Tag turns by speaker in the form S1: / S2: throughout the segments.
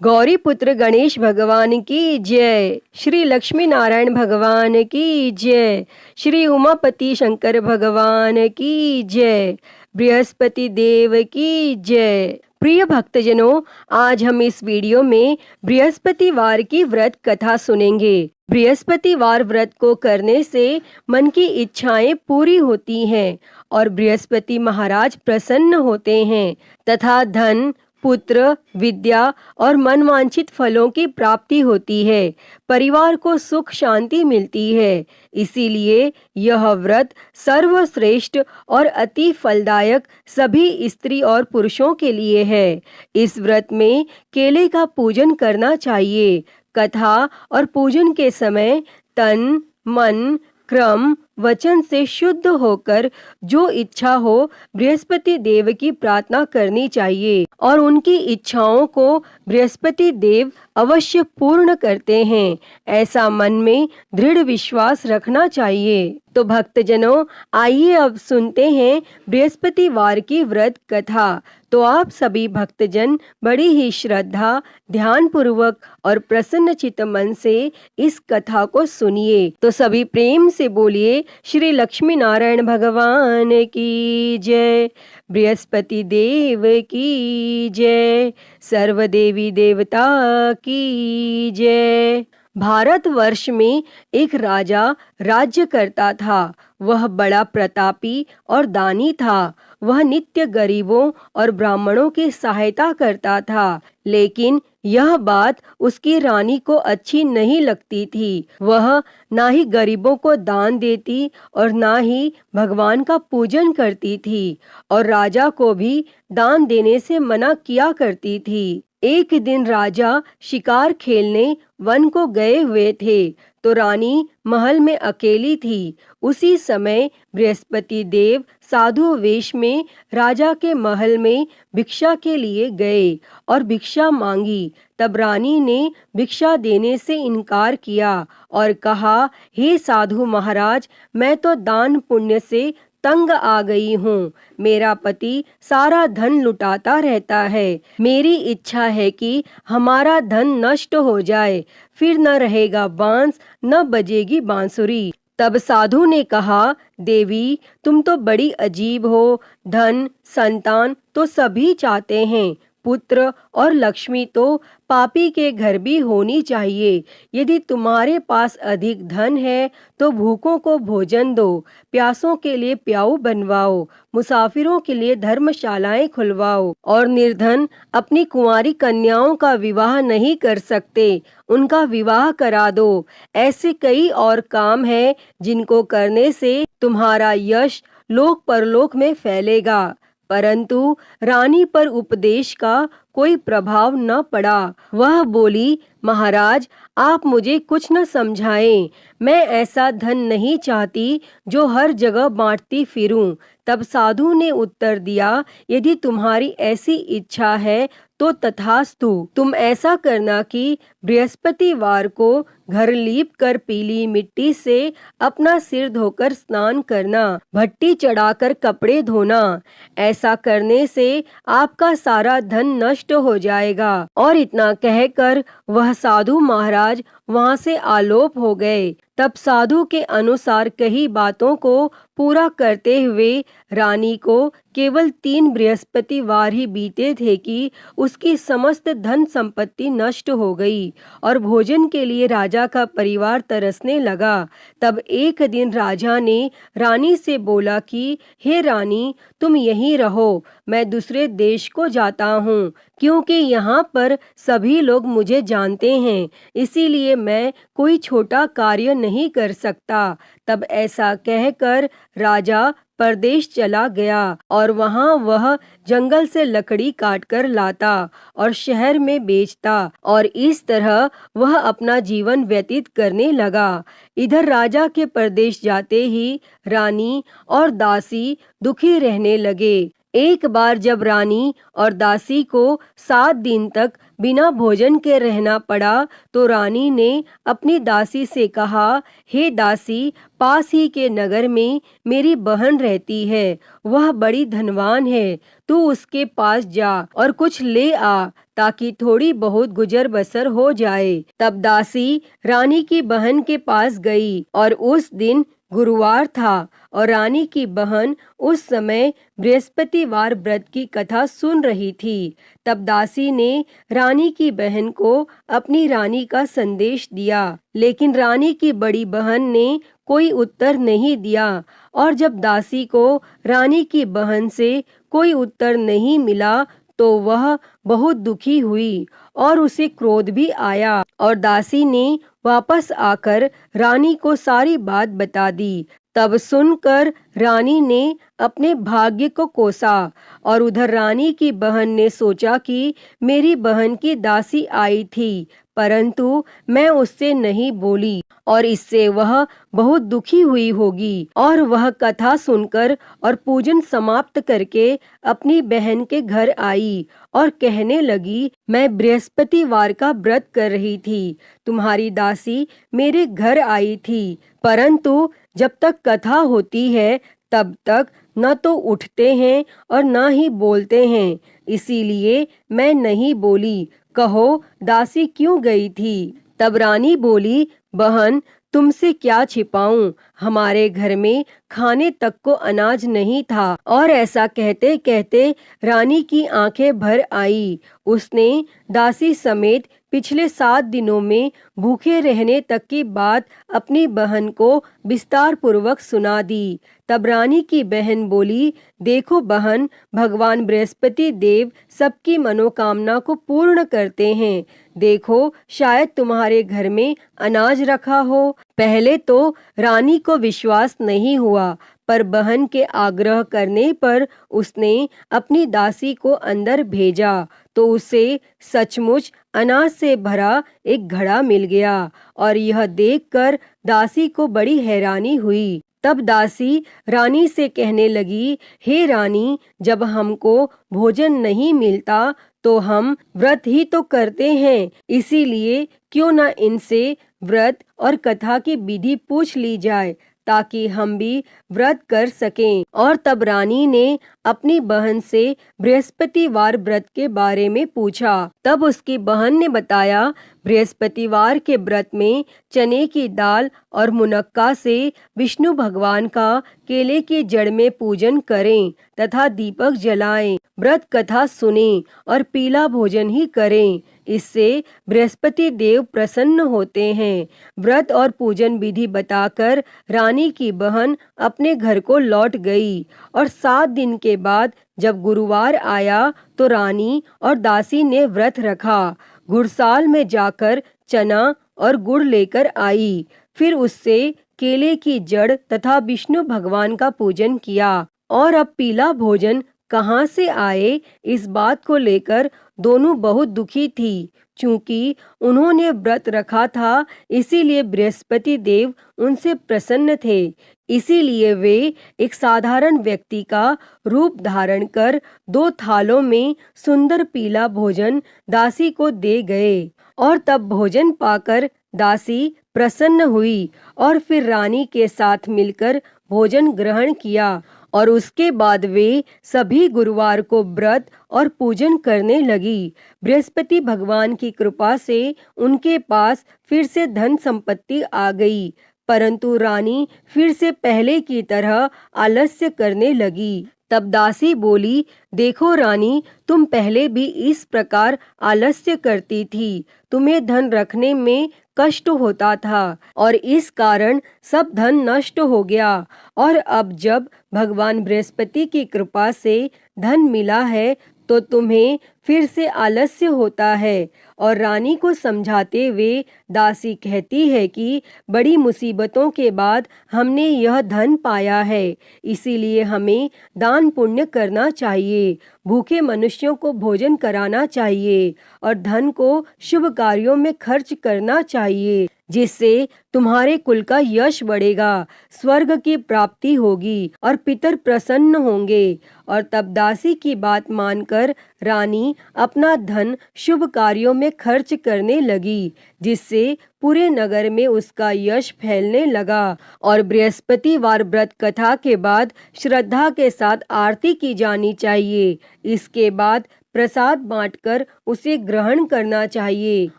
S1: गौरी पुत्र गणेश भगवान की जय। श्री लक्ष्मी नारायण भगवान की जय। श्री उमापति शंकर भगवान की जय। बृहस्पति देव की जय। प्रिय भक्तजनों, आज हम इस वीडियो में बृहस्पतिवार की व्रत कथा सुनेंगे। बृहस्पतिवार व्रत को करने से मन की इच्छाएं पूरी होती हैं और बृहस्पति महाराज प्रसन्न होते हैं तथा धन, पुत्र, विद्या और मनवांछित फलों की प्राप्ति होती है। परिवार को सुख शांति मिलती है। इसीलिए यह व्रत सर्वश्रेष्ठ और अति फलदायक सभी स्त्री और पुरुषों के लिए है। इस व्रत में केले का पूजन करना चाहिए। कथा और पूजन के समय तन, मन, क्रम, वचन से शुद्ध होकर जो इच्छा हो बृहस्पति देव की प्रार्थना करनी चाहिए और उनकी इच्छाओं को बृहस्पति देव अवश्य पूर्ण करते हैं, ऐसा मन में दृढ़ विश्वास रखना चाहिए। तो भक्तजनों, आइए अब सुनते हैं बृहस्पतिवार की व्रत कथा। तो आप सभी भक्तजन बड़ी ही श्रद्धा, ध्यान पूर्वक और प्रसन्न चित्त मन से इस कथा को सुनिए। तो सभी प्रेम से बोलिए श्री लक्ष्मी नारायण भगवान की जय। बृहस्पति देव की जय। सर्वदेवी देवता की जय। भारतवर्ष में एक राजा राज्य करता था। वह बड़ा प्रतापी और दानी था। वह नित्य गरीबों और ब्राह्मणों की सहायता करता था, लेकिन यह बात उसकी रानी को अच्छी नहीं लगती थी। वह ना ही गरीबों को दान देती और ना ही भगवान का पूजन करती थी और राजा को भी दान देने से मना किया करती थी। एक दिन राजा शिकार खेलने वन को गए हुए थे तो रानी महल में अकेली थी। उसी समय बृहस्पति देव साधु वेश में राजा के महल में भिक्षा के लिए गए और भिक्षा मांगी। तब रानी ने भिक्षा देने से इनकार किया और कहा, हे साधु महाराज, मैं तो दान पुण्य से तंग आ गई हूँ। मेरा पति सारा धन लुटाता रहता है। मेरी इच्छा है कि हमारा धन नष्ट हो जाए, फिर न रहेगा बांस, न बजेगी बांसुरी। तब साधु ने कहा, देवी, तुम तो बड़ी अजीब हो। धन, संतान तो सभी चाहते हैं, पुत्र और लक्ष्मी तो पापी के घर भी होनी चाहिए। यदि तुम्हारे पास अधिक धन है तो भूखों को भोजन दो, प्यासों के लिए प्याऊ बनवाओ, मुसाफिरों के लिए धर्मशालाएं खुलवाओ और निर्धन अपनी कुंवारी कन्याओं का विवाह नहीं कर सकते, उनका विवाह करा दो। ऐसे कई और काम हैं जिनको करने से तुम्हारा यश लोक परलोक में फैलेगा। परंतु रानी पर उपदेश का कोई प्रभाव न पड़ा। वह बोली, महाराज, आप मुझे कुछ न समझाएं। मैं ऐसा धन नहीं चाहती जो हर जगह बांटती फिरूं। तब साधु ने उत्तर दिया, यदि तुम्हारी ऐसी इच्छा है तो तथास्तु। तुम ऐसा करना कि बृहस्पतिवार को घर लीप कर पीली मिट्टी से अपना सिर धोकर स्नान करना, भट्टी चढ़ाकर कपड़े धोना। ऐसा करने से आपका सारा धन नष्ट हो जाएगा। और इतना कहकर वह साधु महाराज वहां से आलोप हो गए। तब साधु के अनुसार कही बातों को पूरा करते हुए रानी को केवल 3 बृहस्पतिवार ही बीते थे कि उसकी समस्त धन संपत्ति नष्ट हो गई और भोजन के लिए राजा का परिवार तरसने लगा। तब एक दिन राजा ने रानी से बोला कि हे रानी, तुम यहीं रहो, मैं दूसरे देश को जाता हूँ, क्योंकि यहाँ पर सभी लोग मुझे जानते हैं, इसीलिए मैं कोई छोटा कार्य नहीं कर सकता। तब ऐसा कहकर राजा परदेश चला गया और वहां वह जंगल से लकड़ी काटकर लाता और शहर में बेचता और इस तरह वह अपना जीवन व्यतीत करने लगा। इधर राजा के परदेश जाते ही रानी और दासी दुखी रहने लगे। एक बार जब रानी और दासी को 7 दिन तक बिना भोजन के रहना पड़ा तो रानी ने अपनी दासी से कहा, हे दासी, पास ही के नगर में मेरी बहन रहती है, वह बड़ी धनवान है, तू उसके पास जा और कुछ ले आ ताकि थोड़ी बहुत गुजर बसर हो जाए। तब दासी रानी की बहन के पास गई और उस दिन गुरुवार था और रानी की बहन उस समय बृहस्पतिवार व्रत की कथा सुन रही थी। तब दासी ने रानी की बहन को अपनी रानी का संदेश दिया, लेकिन रानी की बड़ी बहन ने कोई उत्तर नहीं दिया। और जब दासी को रानी की बहन से कोई उत्तर नहीं मिला तो वह बहुत दुखी हुई और उसे क्रोध भी आया और दासी ने वापस आकर रानी को सारी बात बता दी। तब सुनकर रानी ने अपने भाग्य को कोसा और उधर रानी की बहन ने सोचा कि मेरी बहन की दासी आई थी, परंतु मैं उससे नहीं बोली और इससे वह बहुत दुखी हुई होगी। और वह कथा सुनकर और पूजन समाप्त करके अपनी बहन के घर आई और कहने लगी, मैं बृहस्पतिवार का व्रत कर रही थी, तुम्हारी दासी मेरे घर आई थी, परंतु जब तक कथा होती है तब तक न तो उठते हैं और न ही बोलते हैं, इसीलिए मैं नहीं बोली। कहो दासी क्यों गई थी? तब रानी बोली, बहन तुमसे क्या छिपाऊं, हमारे घर में खाने तक को अनाज नहीं था। और ऐसा कहते कहते रानी की आंखें भर आई। उसने दासी समेत पिछले 7 दिनों में भूखे रहने तक की बात अपनी बहन को विस्तार पूर्वक सुना दी। तब रानी की बहन बोली, देखो बहन, भगवान बृहस्पति देव सबकी मनोकामना को पूर्ण करते हैं। देखो शायद तुम्हारे घर में अनाज रखा हो। पहले तो रानी को विश्वास नहीं हुआ, पर बहन के आग्रह करने पर उसने अपनी दासी को अंदर भेजा तो उसे सचमुच अनाज से भरा एक घड़ा मिल गया और यह देखकर दासी को बड़ी हैरानी हुई। तब दासी रानी से कहने लगी, हे रानी, जब हमको भोजन नहीं मिलता तो हम व्रत ही तो करते हैं, इसीलिए क्यों न इनसे व्रत और कथा की विधि पूछ ली जाए ताकि हम भी व्रत कर सकें। और तब रानी ने अपनी बहन से बृहस्पतिवार व्रत के बारे में पूछा। तब उसकी बहन ने बताया, बृहस्पतिवार के व्रत में चने की दाल और मुनक्का से विष्णु भगवान का केले की जड़ में पूजन करें तथा दीपक जलाएं, व्रत कथा सुनें और पीला भोजन ही करें, इससे बृहस्पति देव प्रसन्न होते हैं। व्रत और पूजन विधि बताकर रानी की बहन अपने घर को लौट गई और 7 दिन के बाद जब गुरुवार आया तो रानी और दासी ने व्रत रखा। घुड़साल में जाकर चना और गुड़ लेकर आई, फिर उससे केले की जड़ तथा विष्णु भगवान का पूजन किया। और अब पीला भोजन कहाँ से आए, इस बात को लेकर दोनों बहुत दुखी थी। चूंकि उन्होंने व्रत रखा था इसीलिए बृहस्पति देव उनसे प्रसन्न थे, इसीलिए वे एक साधारण व्यक्ति का रूप धारण कर 2 थालों में सुंदर पीला भोजन दासी को दे गए। और तब भोजन पाकर दासी प्रसन्न हुई और फिर रानी के साथ मिलकर भोजन ग्रहण किया और उसके बाद वे सभी गुरुवार को व्रत और पूजन करने लगी। बृहस्पति भगवान की कृपा से उनके पास फिर से धन संपत्ति आ गई, परंतु रानी फिर से पहले की तरह आलस्य करने लगी। तब दासी बोली, देखो रानी, तुम पहले भी इस प्रकार आलस्य करती थी, तुम्हें धन रखने में कष्ट होता था और इस कारण सब धन नष्ट हो गया, और अब जब भगवान बृहस्पति की कृपा से धन मिला है तो तुम्हें फिर से आलस्य होता है। और रानी को समझाते हुए दासी कहती है कि बड़ी मुसीबतों के बाद हमने यह धन पाया है, इसीलिए हमें दान पुण्य करना चाहिए, भूखे मनुष्यों को भोजन कराना चाहिए और धन को शुभ कार्यों में खर्च करना चाहिए, जिससे तुम्हारे कुल का यश बढ़ेगा, स्वर्ग की प्राप्ति होगी और पितर प्रसन्न होंगे। और तब दासी की बात मानकर रानी अपना धन शुभ कार्यों में खर्च करने लगी, जिससे पूरे नगर में उसका यश फैलने लगा। और बृहस्पतिवार व्रत कथा के बाद श्रद्धा के साथ आरती की जानी चाहिए। इसके बाद प्रसाद बांटकर उसे ग्रहण करना चाहिए।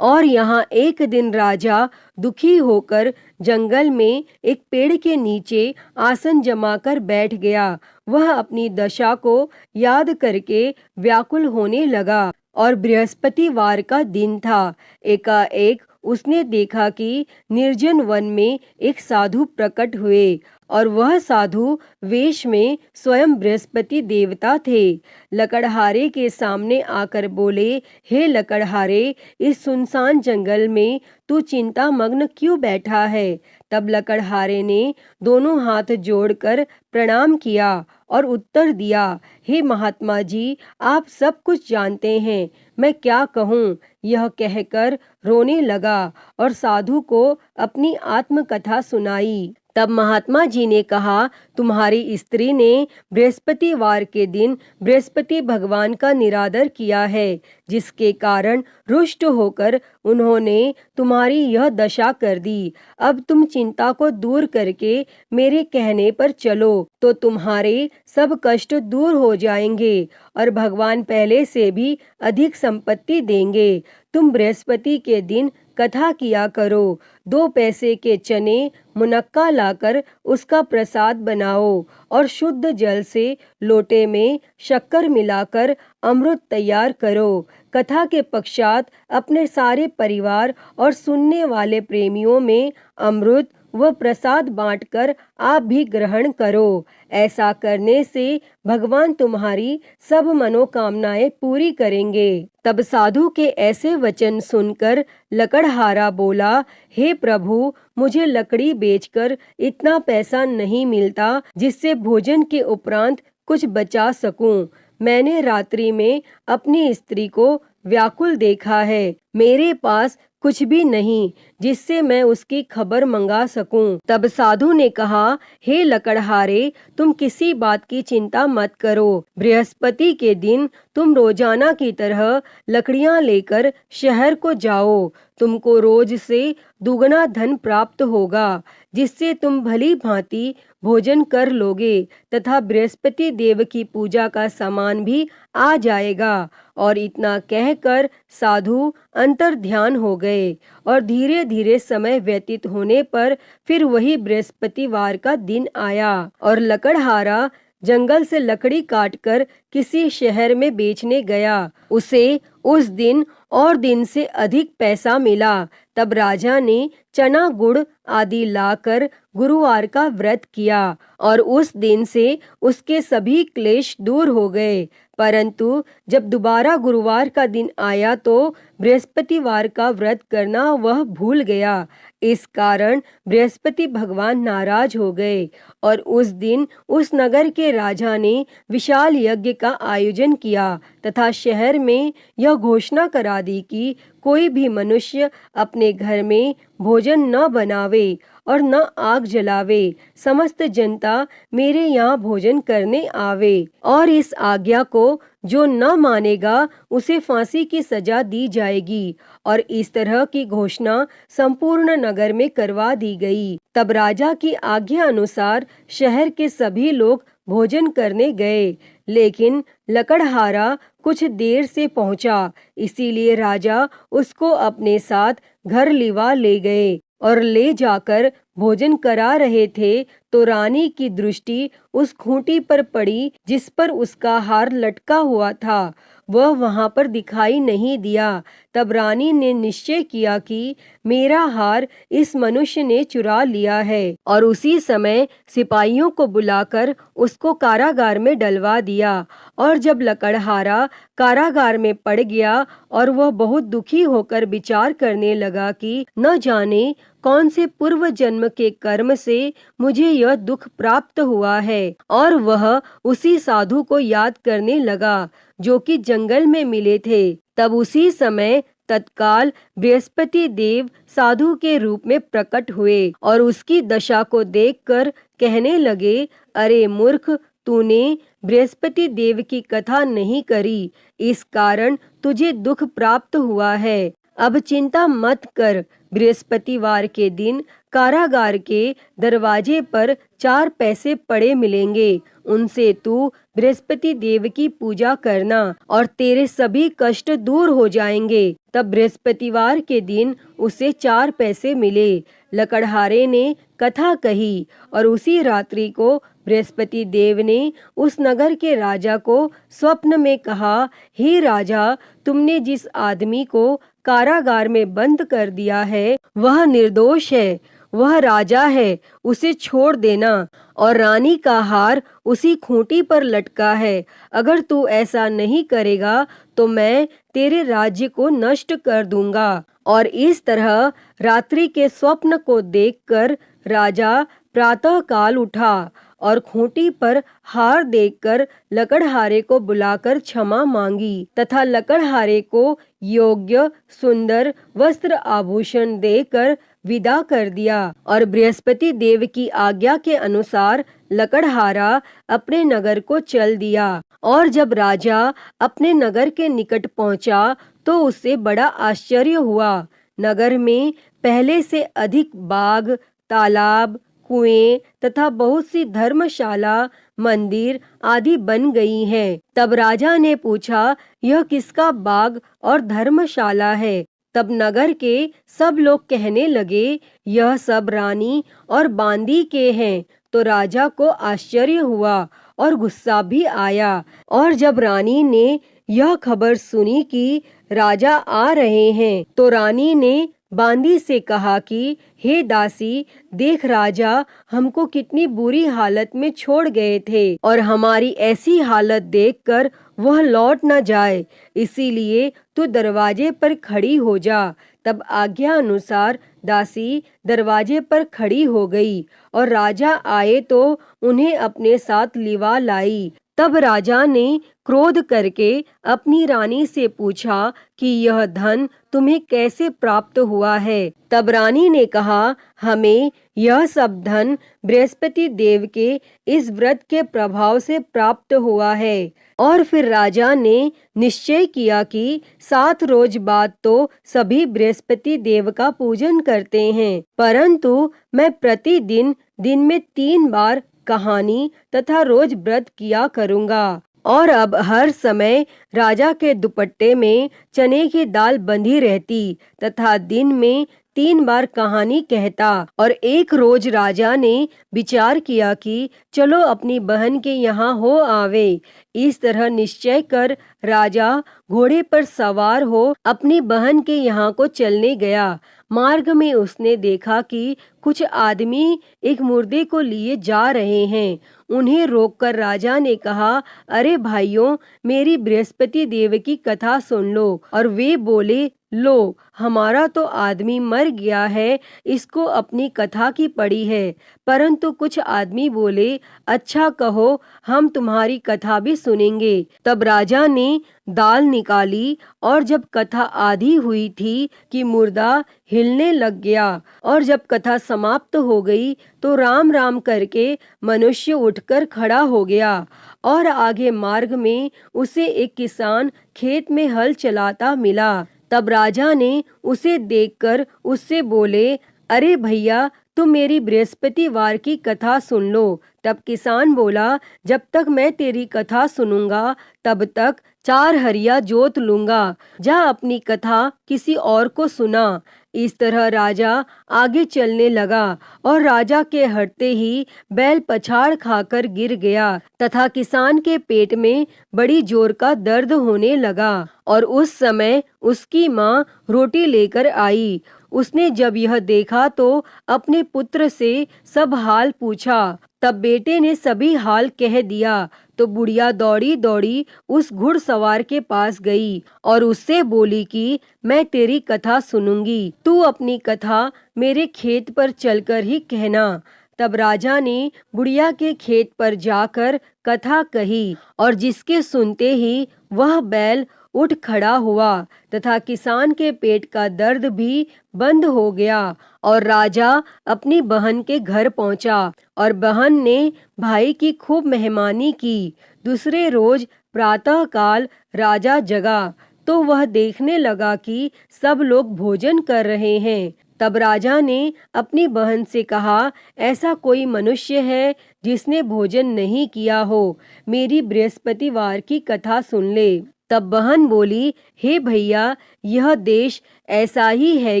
S1: और यहाँ एक दिन राजा दुखी होकर जंगल में एक पेड़ के नीचे आसन जमाकर बैठ गया। वह अपनी दशा को याद करके व्याकुल होने लगा और बृहस्पतिवार का दिन था। एकाएक उसने देखा कि निर्जन वन में एक साधु प्रकट हुए और वह साधु वेश में स्वयं बृहस्पति देवता थे। लकड़हारे के सामने आकर बोले, हे लकड़हारे, इस सुनसान जंगल में तू चिंता मग्न क्यों बैठा है? तब लकड़हारे ने दोनों हाथ जोड़कर प्रणाम किया और उत्तर दिया, हे महात्मा जी, आप सब कुछ जानते हैं, मैं क्या कहूँ? यह कहकर रोने लगा और साधु को अपनी आत्मकथा सुनाई। तब महात्मा जी ने कहा, तुम्हारी स्त्री ने बृहस्पतिवार के दिन बृहस्पति भगवान का निरादर किया है, जिसके कारण रुष्ट होकर उन्होंने तुम्हारी यह दशा कर दी। अब तुम चिंता को दूर करके मेरे कहने पर चलो तो तुम्हारे सब कष्ट दूर हो जाएंगे और भगवान पहले से भी अधिक संपत्ति देंगे। तुम बृहस्पति के दिन कथा किया करो। 2 पैसे के चने मुनक्का लाकर उसका प्रसाद बनाओ और शुद्ध जल से लोटे में शक्कर मिलाकर अमृत तैयार करो। कथा के पश्चात अपने सारे परिवार और सुनने वाले प्रेमियों में अमृत व प्रसाद बांटकर आप भी ग्रहण करो। ऐसा करने से भगवान तुम्हारी सब मनोकामनाएं पूरी करेंगे। तब साधु के ऐसे वचन सुनकर लकड़हारा बोला, हे प्रभु, मुझे लकड़ी बेचकर इतना पैसा नहीं मिलता जिससे भोजन के उपरांत कुछ बचा सकूं। मैंने रात्रि में अपनी स्त्री को व्याकुल देखा है। मेरे पास कुछ भी नहीं जिससे मैं उसकी खबर मंगा सकूं। तब साधु ने कहा, हे लकड़हारे, तुम किसी बात की चिंता मत करो। बृहस्पति के दिन तुम रोजाना की तरह लकड़ियां लेकर शहर को जाओ। तुमको रोज से दुगना धन प्राप्त होगा, जिससे तुम भली भांति भोजन कर लोगे तथा बृहस्पति देव की पूजा का सामान भी आ जाएगा। और इतना कहकर साधु अंतर ध्यान हो गए और धीरे धीरे समय व्यतीत होने पर फिर वही बृहस्पतिवार का दिन आया और लकड़हारा जंगल से लकड़ी काटकर किसी शहर में बेचने गया। उसे उस दिन और दिन से अधिक पैसा मिला। तब राजा ने चना गुड़ आदि लाकर गुरुवार का व्रत किया और उस दिन से उसके सभी क्लेश दूर हो गए। परंतु जब दोबारा गुरुवार का दिन आया तो बृहस्पतिवार का व्रत करना वह भूल गया। इस कारण बृहस्पति भगवान नाराज हो गए और उस दिन उस नगर के राजा ने विशाल यज्ञ का आयोजन किया तथा शहर में यह घोषणा करा दी कि कोई भी मनुष्य अपने घर में भोजन न बनावे और न आग जलावे। समस्त जनता मेरे यहाँ भोजन करने आवे और इस आज्ञा को जो न मानेगा उसे फांसी की सजा दी जाएगी। और इस तरह की घोषणा संपूर्ण नगर में करवा दी गई। तब राजा की आज्ञा अनुसार शहर के सभी लोग भोजन करने गए, लेकिन लकड़हारा कुछ देर से पहुंचा, इसीलिए राजा उसको अपने साथ घर लिवा ले गए और ले जाकर भोजन करा रहे थे तो रानी की दृष्टि उस खूंटी पर पड़ी जिस पर उसका हार लटका हुआ था। वह वहां पर दिखाई नहीं दिया। तब रानी ने निश्चय किया कि मेरा हार इस मनुष्य ने चुरा लिया है और उसी समय सिपाहियों को बुलाकर उसको कारागार में डलवा दिया। और जब लकड़हारा कारागार में पड़ गया और वह बहुत दुखी होकर विचार करने लगा कि न जाने कौन से पूर्व जन्म के कर्म से मुझे यह दुख प्राप्त हुआ है, और वह उसी साधु को याद करने लगा जो कि जंगल में मिले थे। तब उसी समय तत्काल बृहस्पति देव साधु के रूप में प्रकट हुए और उसकी दशा को देखकर कहने लगे, अरे मूर्ख, तूने बृहस्पति देव की कथा नहीं करी, इस कारण तुझे दुख प्राप्त हुआ है। अब चिंता मत कर, बृहस्पतिवार के दिन कारागार के दरवाजे पर 4 पैसे पड़े मिलेंगे। उनसे तू बृहस्पति देव की पूजा करना और तेरे सभी कष्ट दूर हो जाएंगे। तब बृहस्पतिवार के दिन उसे 4 पैसे मिले। लकड़हारे ने कथा कही और उसी रात्रि को बृहस्पति देव ने उस नगर के राजा को स्वप्न में कहा, हे राजा, तुमने जिस आदमी को कारागार में बंद कर दिया है वह निर्दोष है, वह राजा है, उसे छोड़ देना। और रानी का हार उसी खूंटी पर लटका है। अगर तू ऐसा नहीं करेगा तो मैं तेरे राज्य को नष्ट कर दूंगा। और इस तरह रात्रि के स्वप्न को देखकर राजा प्रातः काल उठा और खूंटी पर हार देखकर लकड़हारे को बुलाकर क्षमा मांगी तथा लकड़हारे को योग्य सुंदर वस्त्र आभूषण देकर विदा कर दिया। और बृहस्पति देव की आज्ञा के अनुसार लकड़हारा अपने नगर को चल दिया। और जब राजा अपने नगर के निकट पहुंचा तो उसे बड़ा आश्चर्य हुआ। नगर में पहले से अधिक बाग, तालाब, कुएं तथा बहुत सी धर्मशाला, मंदिर आदि बन गई हैं। तब राजा ने पूछा, यह किसका बाग और धर्मशाला है? तब नगर के सब लोग कहने लगे, यह सब रानी और बांदी के हैं। तो राजा को आश्चर्य हुआ और गुस्सा भी आया। और जब रानी ने यह खबर सुनी कि राजा आ रहे हैं तो रानी ने बांदी से कहा कि हे दासी, देख राजा हमको कितनी बुरी हालत में छोड़ गए थे और हमारी ऐसी हालत देखकर वह लौट न जाए, इसीलिए तू दरवाजे पर खड़ी हो जा। तब आज्ञा अनुसार दासी दरवाजे पर खड़ी हो गई और राजा आए तो उन्हें अपने साथ लिवा लाई। तब राजा ने क्रोध करके अपनी रानी से पूछा कि यह धन तुम्हें कैसे प्राप्त हुआ है? तब रानी ने कहा, हमें यह सब धन बृहस्पति देव के इस व्रत के प्रभाव से प्राप्त हुआ है। और फिर राजा ने निश्चय किया कि 7 रोज बाद तो सभी बृहस्पति देव का पूजन करते हैं, परंतु मैं प्रतिदिन दिन में 3 बार कहानी तथा रोज व्रत किया करूंगा। और अब हर समय राजा के दुपट्टे में चने की दाल बंधी रहती तथा दिन में 3 बार कहानी कहता। और एक रोज राजा ने विचार किया कि चलो अपनी बहन के यहाँ हो आवे। इस तरह निश्चय कर राजा घोड़े पर सवार हो अपनी बहन के यहाँ को चलने गया। मार्ग में उसने देखा कि कुछ आदमी एक मुर्दे को लिए जा रहे हैं। उन्हें रोककर राजा ने कहा, अरे भाइयों, मेरी बृहस्पति देव की कथा सुन लो। और वे बोले, लो, हमारा तो आदमी मर गया है, इसको अपनी कथा की पड़ी है। परंतु कुछ आदमी बोले, अच्छा कहो, हम तुम्हारी कथा भी सुनेंगे। तब राजा ने दाल निकाली और जब कथा आधी हुई थी कि मुर्दा हिलने लग गया। और जब कथा समाप्त हो गई तो राम राम करके मनुष्य उठकर खड़ा हो गया। और आगे मार्ग में उसे एक किसान खेत में हल चलाता मिला। तब राजा ने उसे देखकर उससे बोले, अरे भैया, तुम मेरी बृहस्पतिवार की कथा सुन लो। तब किसान बोला, जब तक मैं तेरी कथा सुनूंगा तब तक 4 हरिया जोत लूंगा, जा अपनी कथा किसी और को सुना। इस तरह राजा आगे चलने लगा और राजा के हटते ही बैल पछाड़ खाकर गिर गया तथा किसान के पेट में बड़ी जोर का दर्द होने लगा। और उस समय उसकी माँ रोटी लेकर आई। उसने जब यह देखा तो अपने पुत्र से सब हाल पूछा। तब बेटे ने सभी हाल कह दिया। तो बुढ़िया दौड़ी दौड़ी उस घुड़सवार के पास गई और उससे बोली कि मैं तेरी कथा सुनूंगी, तू अपनी कथा मेरे खेत पर चलकर ही कहना। तब राजा ने बुढ़िया के खेत पर जाकर कथा कही और जिसके सुनते ही वह बैल उठ खड़ा हुआ तथा किसान के पेट का दर्द भी बंद हो गया। और राजा अपनी बहन के घर पहुंचा और बहन ने भाई की खूब मेहमानी की। दूसरे रोज प्रातः काल राजा जगा तो वह देखने लगा कि सब लोग भोजन कर रहे हैं। तब राजा ने अपनी बहन से कहा, ऐसा कोई मनुष्य है जिसने भोजन नहीं किया हो, मेरी बृहस्पतिवार की कथा सुन ले। तब बहन बोली, हे भैया, यह देश ऐसा ही है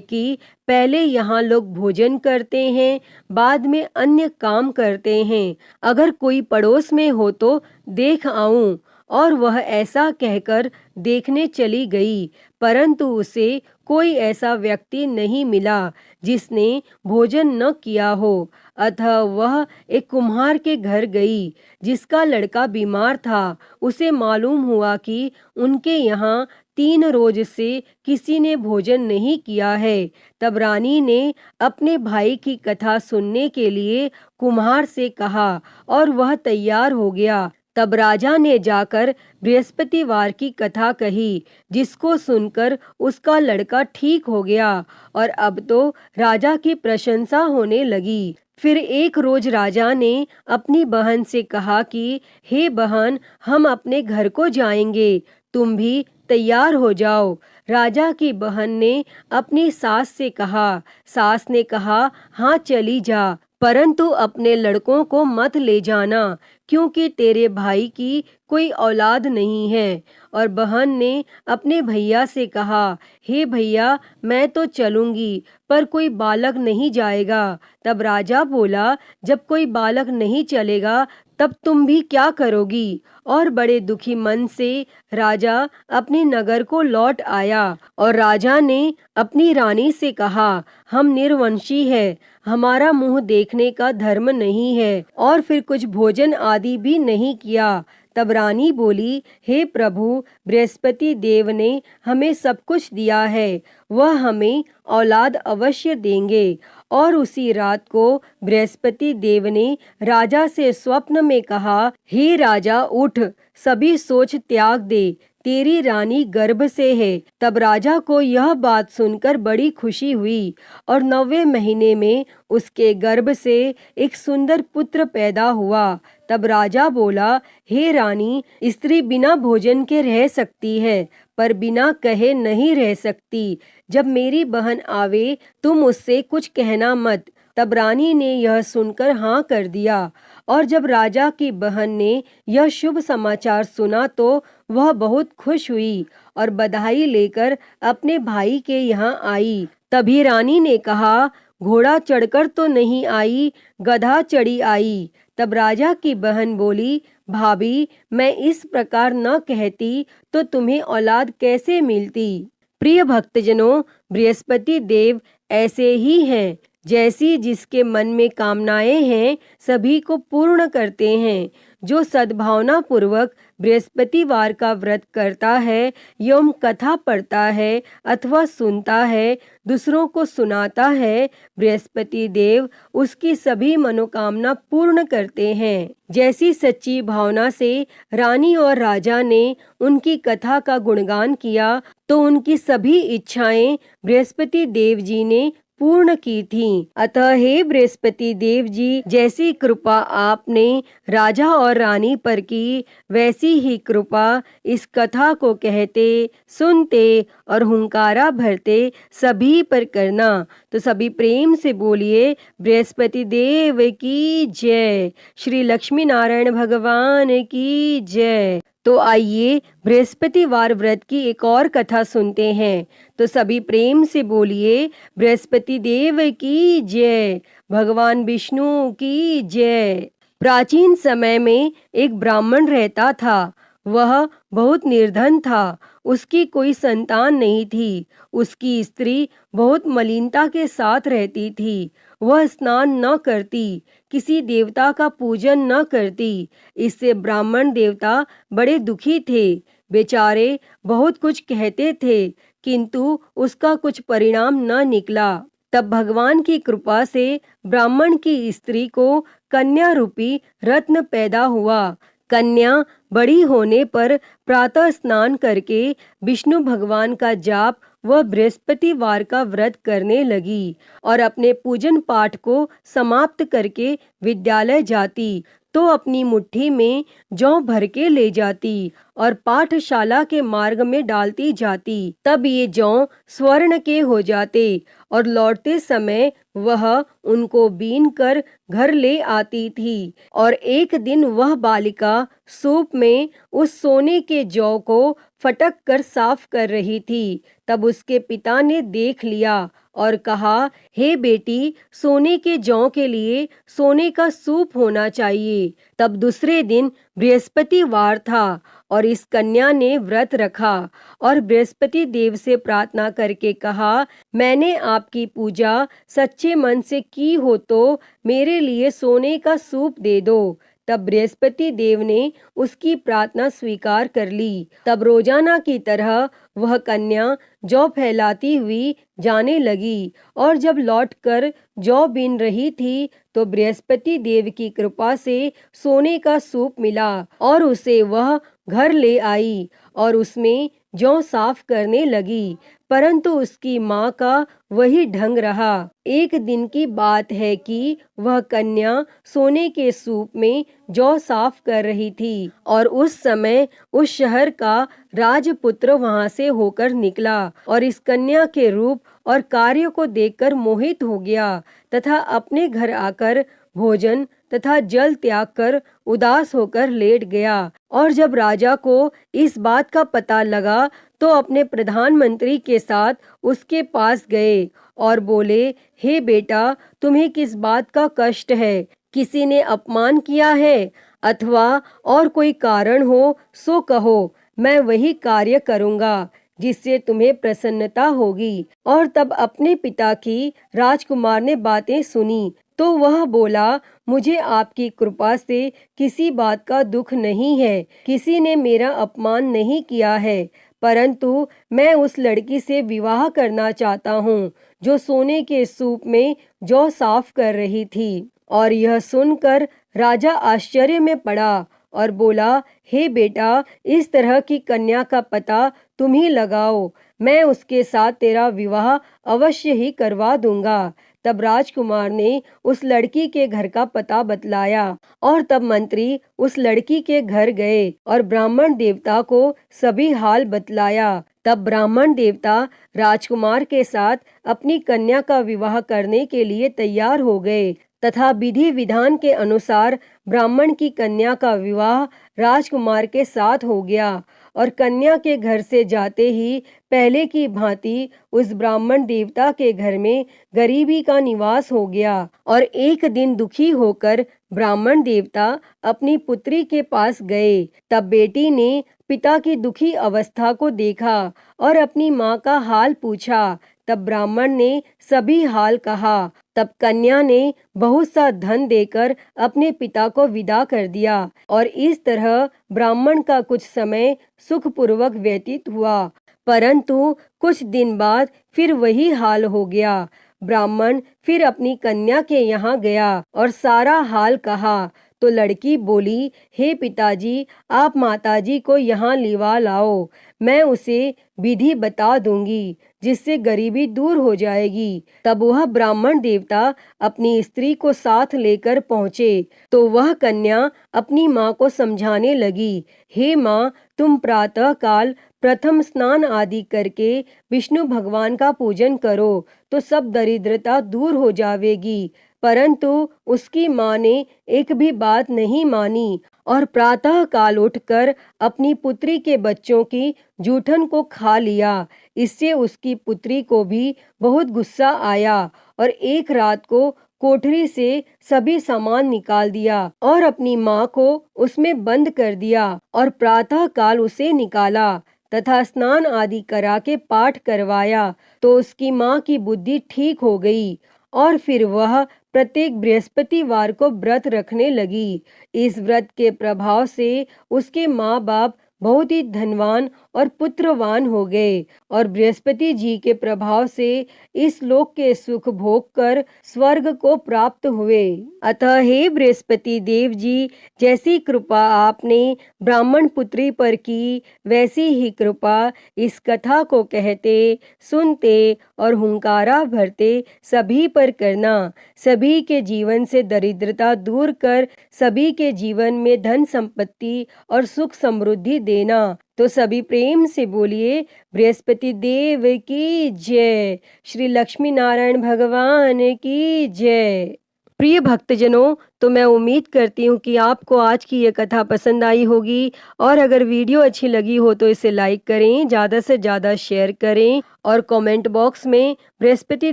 S1: कि पहले यहाँ लोग भोजन करते हैं, बाद में अन्य काम करते हैं। अगर कोई पड़ोस में हो तो देख आऊं। और वह ऐसा कहकर देखने चली गई, परंतु उसे कोई ऐसा व्यक्ति नहीं मिला जिसने भोजन न किया हो। अतः वह एक कुम्हार के घर गई जिसका लड़का बीमार था। उसे मालूम हुआ कि उनके यहाँ 3 रोज से किसी ने भोजन नहीं किया है। तब रानी ने अपने भाई की कथा सुनने के लिए कुम्हार से कहा और वह तैयार हो गया। तब राजा ने जाकर बृहस्पतिवार की कथा कही, जिसको सुनकर उसका लड़का ठीक हो गया और अब तो राजा की प्रशंसा होने लगी। फिर एक रोज राजा ने अपनी बहन से कहा कि हे बहन, हम अपने घर को जाएंगे, तुम भी तैयार हो जाओ। राजा की बहन ने अपनी सास से कहा। सास ने कहा, हाँ चली जा, परंतु अपने लड़कों को मत ले जाना, क्योंकि तेरे भाई की कोई औलाद नहीं है। और बहन ने अपने भैया से कहा, हे भैया, मैं तो चलूंगी, पर कोई बालक नहीं जाएगा। तब राजा बोला, जब कोई बालक नहीं चलेगा तब तुम भी क्या करोगी। और बड़े दुखी मन से राजा अपने नगर को लौट आया। और राजा ने अपनी रानी से कहा, हम निर्वंशी है, हमारा मुंह देखने का धर्म नहीं है। और फिर कुछ भोजन आदि भी नहीं किया। तब रानी बोली, हे प्रभु, बृहस्पति देव ने हमें सब कुछ दिया है, वह हमें औलाद अवश्य देंगे। और उसी रात को बृहस्पति देव ने राजा से स्वप्न में कहा, हे राजा, उठ, सभी सोच त्याग दे, तेरी रानी गर्भ से है। तब राजा को यह बात सुनकर बड़ी खुशी हुई और 9वें महीने में उसके गर्भ से एक सुंदर पुत्र पैदा हुआ। तब राजा बोला, हे रानी, स्त्री बिना भोजन के रह सकती है, पर बिना कहे नहीं रह सकती। जब मेरी बहन आवे तुम उससे कुछ कहना मत। तब रानी ने यह सुनकर हाँ कर दिया। और जब राजा की बहन ने यह शुभ समाचार सुना तो वह बहुत खुश हुई और बधाई लेकर अपने भाई के यहाँ आई। तभी रानी ने कहा, घोड़ा चढ़कर तो नहीं आई, गधा चढ़ी आई। तब राजा की बहन बोली, भाभी, मैं इस प्रकार न कहती तो तुम्हें औलाद कैसे मिलती। प्रिय भक्तजनों, बृहस्पति देव ऐसे ही हैं, जैसी जिसके मन में कामनाएं हैं सभी को पूर्ण करते हैं। जो सद्भावना पूर्वक बृहस्पतिवार का व्रत करता है, एवं कथा पढ़ता है अथवा सुनता है, दूसरों को सुनाता है, बृहस्पति देव उसकी सभी मनोकामना पूर्ण करते हैं। जैसी सच्ची भावना से रानी और राजा ने उनकी कथा का गुणगान किया, तो उनकी सभी इच्छाएं बृहस्पति देव जी ने पूर्ण की थी। अतः हे बृहस्पति देव जी, जैसी कृपा आपने राजा और रानी पर की, वैसी ही कृपा इस कथा को कहते, सुनते और हुंकारा भरते सभी पर करना। तो सभी प्रेम से बोलिए, बृहस्पति देव की जय, श्री लक्ष्मी नारायण भगवान की जय। तो आइए बृहस्पतिवार व्रत की एक और कथा सुनते हैं। तो सभी प्रेम से बोलिए, बृहस्पति देव की जय, भगवान विष्णु की जय। प्राचीन समय में एक ब्राह्मण रहता था। वह बहुत निर्धन था, उसकी कोई संतान नहीं थी। उसकी स्त्री बहुत मलिनता के साथ रहती थी। वह स्नान न करती, किसी देवता का पूजन न करती। इससे ब्राह्मण देवता बड़े दुखी थे। बेचारे बहुत कुछ कहते थे, किंतु उसका कुछ परिणाम न निकला। तब भगवान की कृपा से ब्राह्मण की स्त्री को कन्या रूपी रत्न पैदा हुआ। कन्या बड़ी होने पर प्रातः स्नान करके विष्णु भगवान का जाप वह बृहस्पतिवार का व्रत करने लगी और अपने पूजन पाठ को समाप्त करके विद्यालय जाती तो अपनी मुट्ठी में जौ भर के ले जाती और पाठशाला के मार्ग में डालती जाती। तब ये जौ स्वर्ण के हो जाते और लौटते समय वह उनको बीन कर घर ले आती थी। और एक दिन वह बालिका सूप में उस सोने के जौ को फटक कर साफ कर रही थी। तब उसके पिता ने देख लिया और कहा, हे बेटी, सोने के जौ के लिए सोने का सूप होना चाहिए। तब दूसरे दिन बृहस्पतिवार था और इस कन्या ने व्रत रखा और बृहस्पति देव से प्रार्थना करके कहा, मैंने आपकी पूजा सच्चे मन से की हो तो मेरे लिए सोने का सूप दे दो। तब बृहस्पति देव ने उसकी प्रार्थना स्वीकार कर ली। तब रोजाना की तरह वह कन्या जौ फैलाती हुई जाने लगी और जब लौटकर जौ बीन रही थी तो बृहस्पति देव की कृपा से सोने का सूप मिला और उसे वह घर ले आई और उसमें जौ साफ करने लगी, परंतु उसकी माँ का वही ढंग रहा। एक दिन की बात है कि वह कन्या सोने के सूप में जौ साफ कर रही थी और उस समय उस शहर का राजपुत्र वहां से होकर निकला और इस कन्या के रूप और कार्य को देखकर मोहित हो गया तथा अपने घर आकर भोजन तथा जल त्याग कर उदास होकर लेट गया। और जब राजा को इस बात का पता लगा तो अपने प्रधानमंत्री के साथ उसके पास गए और बोले, हे बेटा, तुम्हें किस बात का कष्ट है? किसी ने अपमान किया है अथवा और कोई कारण हो सो कहो, मैं वही कार्य करूँगा जिससे तुम्हें प्रसन्नता होगी। और तब अपने पिता की राजकुमार ने बातें सुनी तो वह बोला, मुझे आपकी कृपा से किसी बात का दुख नहीं है, किसी ने मेरा अपमान नहीं किया है, परंतु मैं उस लड़की से विवाह करना चाहता हूँ जो सोने के सूप में जौ साफ कर रही थी। और यह सुनकर राजा आश्चर्य में पड़ा और बोला, हे बेटा, इस तरह की कन्या का पता तुम ही लगाओ, मैं उसके साथ तेरा विवाह अवश्य ही करवा दूंगा। तब राजकुमार ने उस लड़की के घर का पता बतलाया और तब मंत्री उस लड़की के घर गए और ब्राह्मण देवता को सभी हाल बतलाया। तब ब्राह्मण देवता राजकुमार के साथ अपनी कन्या का विवाह करने के लिए तैयार हो गए तथा विधि विधान के अनुसार ब्राह्मण की कन्या का विवाह राजकुमार के साथ हो गया। और कन्या के घर से जाते ही पहले की भांति उस ब्राह्मण देवता के घर में गरीबी का निवास हो गया। और एक दिन दुखी होकर ब्राह्मण देवता अपनी पुत्री के पास गए। तब बेटी ने पिता की दुखी अवस्था को देखा और अपनी माँ का हाल पूछा। तब ब्राह्मण ने सभी हाल कहा। तब कन्या ने बहुत सा धन देकर अपने पिता को विदा कर दिया और इस तरह ब्राह्मण का कुछ समय सुखपूर्वक व्यतीत हुआ। परंतु कुछ दिन बाद फिर वही हाल हो गया। ब्राह्मण फिर अपनी कन्या के यहाँ गया और सारा हाल कहा तो लड़की बोली, हे पिताजी, आप माताजी को यहाँ लिवा लाओ, मैं उसे विधि बता दूंगी जिससे गरीबी दूर हो जाएगी। तब वह ब्राह्मण देवता अपनी स्त्री को साथ लेकर पहुँचे तो वह कन्या अपनी माँ को समझाने लगी, हे माँ, तुम प्रातः काल प्रथम स्नान आदि करके विष्णु भगवान का पूजन करो तो सब दरिद्रता दूर हो जाएगी। परंतु उसकी माँ ने एक भी बात नहीं मानी और प्रातः काल उठकर अपनी पुत्री के बच्चों की जूठन को खा लिया। इससे उसकी पुत्री को भी बहुत गुस्सा आया और एक रात को कोठरी से सभी सामान निकाल दिया और अपनी माँ को उसमें बंद कर दिया और प्रातः काल उसे निकाला तथा स्नान आदि करा के पाठ करवाया तो उसकी माँ की बुद्धि ठीक हो गई और फिर वह प्रत्येक बृहस्पतिवार को व्रत रखने लगी। इस व्रत के प्रभाव से उसके माँ बाप बहुत ही धनवान और पुत्रवान हो गए और बृहस्पति जी के प्रभाव से इस लोक के सुख भोग कर स्वर्ग को प्राप्त हुए। अतः हे बृहस्पति देव जी, जैसी कृपा आपने ब्राह्मण पुत्री पर की, वैसी ही कृपा इस कथा को कहते, सुनते और हुंकारा भरते सभी पर करना। सभी के जीवन से दरिद्रता दूर कर सभी के जीवन में धन संपत्ति और सुख समृद्धि देना। तो सभी प्रेम से बोलिए बृहस्पति देव की जय, श्री लक्ष्मी नारायण भगवान की जय। प्रिय भक्तजनों, तो मैं उम्मीद करती हूँ कि आपको आज की ये कथा पसंद आई होगी और अगर वीडियो अच्छी लगी हो तो इसे लाइक करें, ज़्यादा से ज़्यादा शेयर करें और कमेंट बॉक्स में बृहस्पति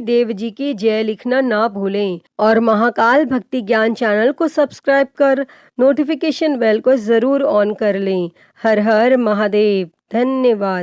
S1: देव जी की जय लिखना ना भूलें और महाकाल भक्ति ज्ञान चैनल को सब्सक्राइब कर नोटिफिकेशन बेल को ज़रूर ऑन कर लें। हर हर महादेव। धन्यवाद।